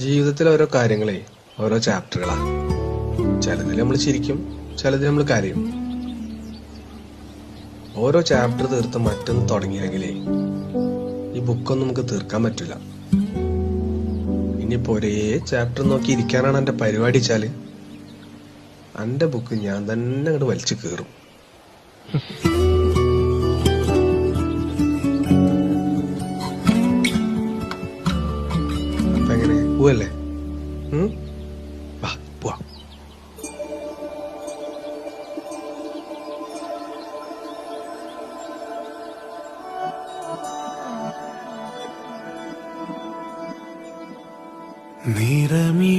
ജീവിതത്തിൽ ഓരോ കാര്യങ്ങളെ ഓരോ ചാപ്റ്ററുകളാ. ചിലതിൽ നമ്മൾ ചിരിക്കും, ചിലതിൽ നമ്മൾ കരയും. ഓരോ ചാപ്റ്റർ തീർത്ത് മറ്റൊന്ന് തുടങ്ങിയില്ലെങ്കിലേ ഈ ബുക്കൊന്നും നമുക്ക് തീർക്കാൻ പറ്റില്ല. ഇനിയിപ്പോ ഒരേ ചാപ്റ്റർ നോക്കി ഇരിക്കാനാണ് എന്റെ പരിപാടി വെച്ചാല് എന്റെ ബുക്ക് ഞാൻ തന്നെ അങ്ങോട്ട് വലിച്ചു കീറും. അപ്പൊ എങ്ങനെ പോവല്ലേ? വാ പോവാ.